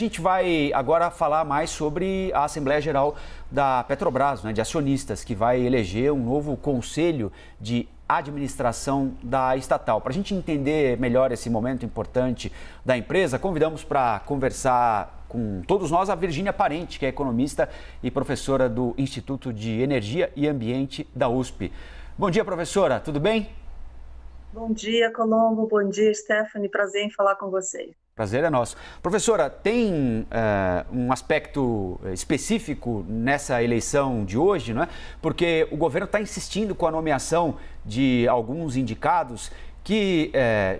A gente vai agora falar mais sobre a Assembleia Geral da Petrobras, de acionistas, que vai eleger um novo conselho de administração da estatal. Para a gente entender melhor esse momento importante da empresa, convidamos para conversar com todos nós a Virgínia Parente, que é economista e professora do Instituto de Energia e Ambiente da USP. Bom dia, professora, tudo bem? Bom dia, Colombo. Bom dia, Stephanie. Prazer em falar com vocês. Prazer é nosso. Professora, tem um aspecto específico nessa eleição de hoje, não é? Porque o governo está insistindo com a nomeação de alguns indicados que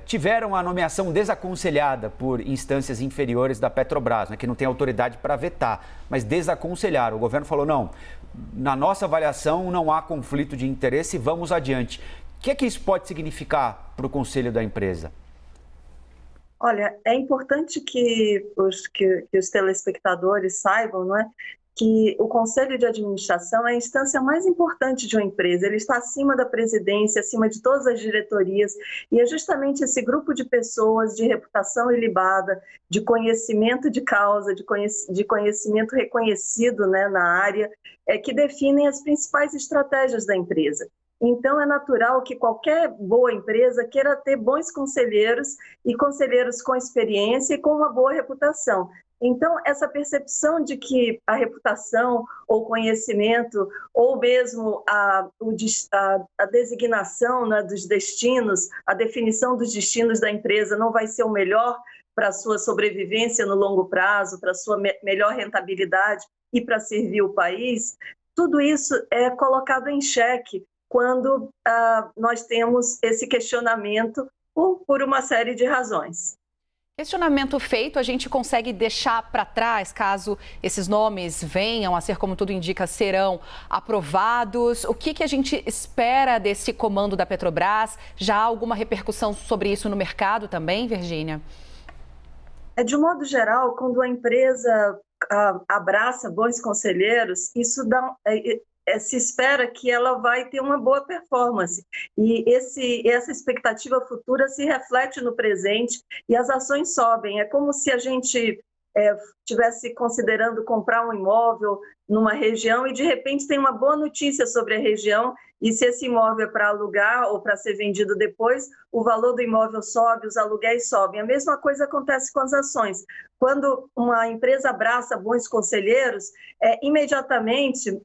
tiveram a nomeação desaconselhada por instâncias inferiores da Petrobras, que não tem autoridade para vetar, mas desaconselharam. O governo falou, não, na nossa avaliação não há conflito de interesse, vamos adiante. O que é que isso pode significar para o conselho da empresa? Olha, é importante que os telespectadores saibam, não é, que o Conselho de Administração é a instância mais importante de uma empresa. Ele está acima da presidência, acima de todas as diretorias, e é justamente esse grupo de pessoas de reputação ilibada, de conhecimento de causa, de conhecimento reconhecido, né, na área, que definem as principais estratégias da empresa. Então, é natural que qualquer boa empresa queira ter bons conselheiros e conselheiros com experiência e com uma boa reputação. Então, essa percepção de que a reputação ou conhecimento, ou mesmo a designação, né, dos destinos, a definição dos destinos da empresa não vai ser o melhor para a sua sobrevivência no longo prazo, para a sua melhor rentabilidade e para servir o país, tudo isso é colocado em xeque quando nós temos esse questionamento por uma série de razões. Questionamento feito, a gente consegue deixar para trás, caso esses nomes venham a ser, como tudo indica, serão aprovados. O que a gente espera desse comando da Petrobras? Já há alguma repercussão sobre isso no mercado também, Virgínia? De um modo geral, quando a empresa abraça bons conselheiros, isso dá... se espera que ela vai ter uma boa performance e essa expectativa futura se reflete no presente e as ações sobem. É como se a gente estivesse considerando comprar um imóvel numa região e de repente tem uma boa notícia sobre a região e se esse imóvel é para alugar ou para ser vendido depois, o valor do imóvel sobe, os aluguéis sobem. A mesma coisa acontece com as ações. Quando uma empresa abraça bons conselheiros, imediatamente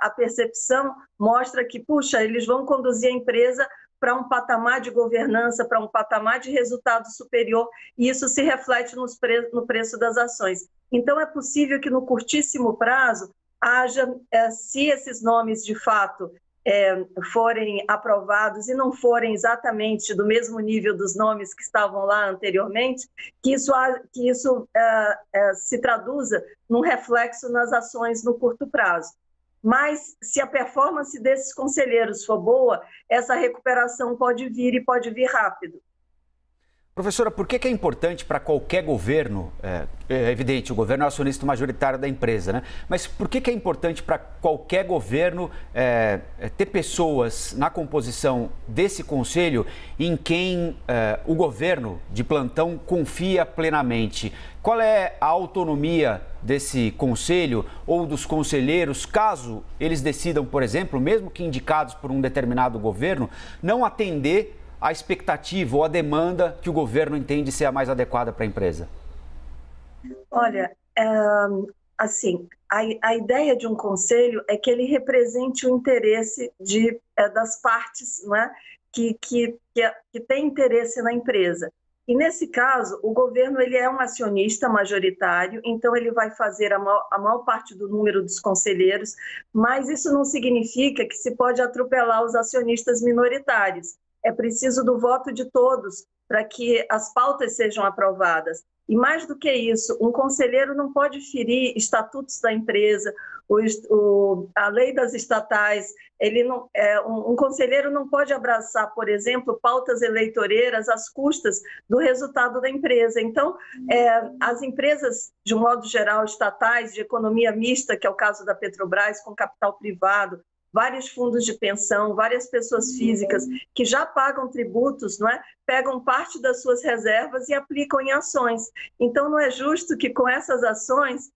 a percepção mostra que, puxa, eles vão conduzir a empresa para um patamar de governança, para um patamar de resultado superior, e isso se reflete no preço das ações. Então, é possível que no curtíssimo prazo haja, se esses nomes de fato forem aprovados e não forem exatamente do mesmo nível dos nomes que estavam lá anteriormente, que isso se traduza num reflexo nas ações no curto prazo. Mas, se a performance desses conselheiros for boa, essa recuperação pode vir e pode vir rápido. Professora, por que é importante para qualquer governo, é evidente, o governo é o acionista majoritário da empresa, né? Mas por que é importante para qualquer governo ter pessoas na composição desse conselho em quem o governo de plantão confia plenamente? Qual é a autonomia desse conselho ou dos conselheiros, caso eles decidam, por exemplo, mesmo que indicados por um determinado governo, não atender a expectativa ou a demanda que o governo entende ser a mais adequada para a empresa? Olha, assim, a ideia de um conselho é que ele represente o interesse das partes, não é? que tem interesse na empresa. E, nesse caso, o governo ele é um acionista majoritário, então ele vai fazer a maior parte do número dos conselheiros, mas isso não significa que se pode atropelar os acionistas minoritários. É preciso do voto de todos para que as pautas sejam aprovadas. E mais do que isso, um conselheiro não pode ferir estatutos da empresa, a lei das estatais. Um conselheiro não pode abraçar, por exemplo, pautas eleitoreiras às custas do resultado da empresa. Então, as empresas, de um modo geral, estatais, de economia mista, que é o caso da Petrobras, com capital privado, vários fundos de pensão, várias pessoas físicas que já pagam tributos, não é? Pegam parte das suas reservas e aplicam em ações. Então, não é justo que com essas ações,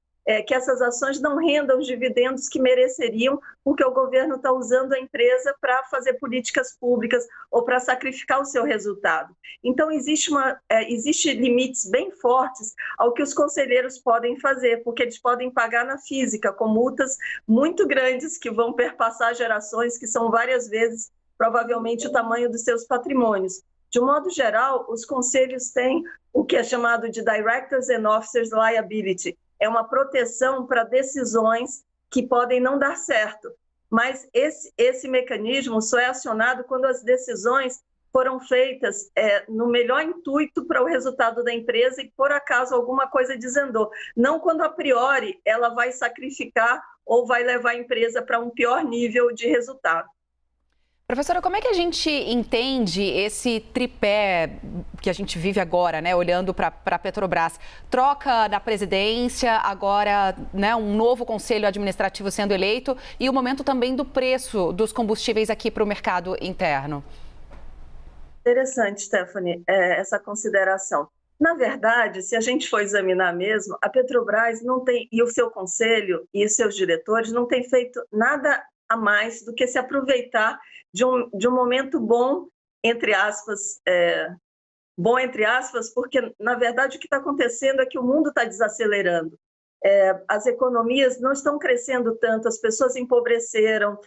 que essas ações não rendam os dividendos que mereceriam, porque o governo está usando a empresa para fazer políticas públicas ou para sacrificar o seu resultado. Então, existe limites bem fortes ao que os conselheiros podem fazer, porque eles podem pagar na física, com multas muito grandes que vão perpassar gerações, que são várias vezes, provavelmente, o tamanho dos seus patrimônios. De um modo geral, os conselhos têm o que é chamado de Directors and Officers Liability. É uma proteção para decisões que podem não dar certo. Mas esse mecanismo só é acionado quando as decisões foram feitas no melhor intuito para o resultado da empresa e, por acaso, alguma coisa desandou. Não quando, a priori, ela vai sacrificar ou vai levar a empresa para um pior nível de resultado. Professora, como é que a gente entende esse tripé que a gente vive agora, né, olhando para a Petrobras? Troca da presidência, agora, né, um novo conselho administrativo sendo eleito e o momento também do preço dos combustíveis aqui para o mercado interno. Interessante, Stephanie, essa consideração. Na verdade, se a gente for examinar mesmo, a Petrobras não tem, e o seu conselho e os seus diretores não têm feito nada a mais do que se aproveitar de um momento bom, entre aspas, porque, na verdade, o que está acontecendo é que o mundo está desacelerando. As economias não estão crescendo tanto, as pessoas empobreceram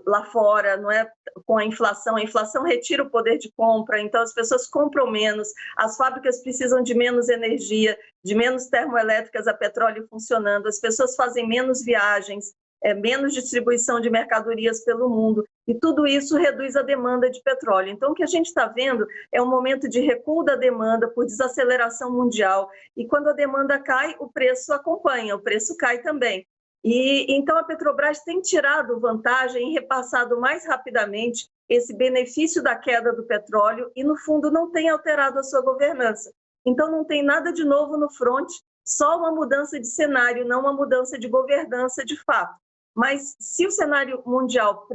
lá fora, não é? Com a inflação retira o poder de compra, então as pessoas compram menos, as fábricas precisam de menos energia, de menos termoelétricas a petróleo funcionando, as pessoas fazem menos viagens, menos distribuição de mercadorias pelo mundo, e tudo isso reduz a demanda de petróleo. Então, o que a gente está vendo é um momento de recuo da demanda por desaceleração mundial, e quando a demanda cai, o preço acompanha, o preço cai também. E então a Petrobras tem tirado vantagem e repassado mais rapidamente esse benefício da queda do petróleo e, no fundo, não tem alterado a sua governança. Então, não tem nada de novo no front, só uma mudança de cenário, não uma mudança de governança de fato. Mas se o cenário mundial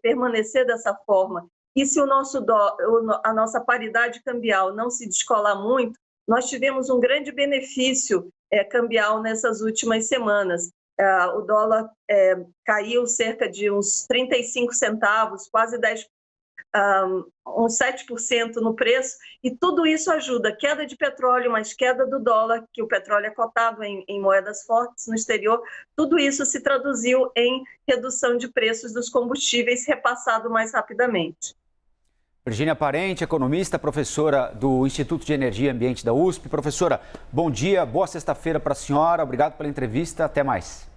permanecer dessa forma e se a nossa paridade cambial não se descolar muito, nós tivemos um grande benefício cambial nessas últimas semanas. O dólar caiu cerca de uns 35 centavos, quase 10, uns 7% no preço, e tudo isso ajuda. Queda de petróleo, mais queda do dólar, que o petróleo é cotado em moedas fortes no exterior, tudo isso se traduziu em redução de preços dos combustíveis, repassado mais rapidamente. Virgínia Parente, economista, professora do Instituto de Energia e Ambiente da USP. Professora, bom dia, boa sexta-feira para a senhora, obrigado pela entrevista, até mais.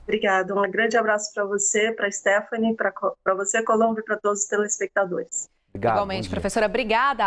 Obrigada, um grande abraço para você, para a Stephanie, para você, Colombo, e para todos os telespectadores. Obrigado. Igualmente, professora, obrigada.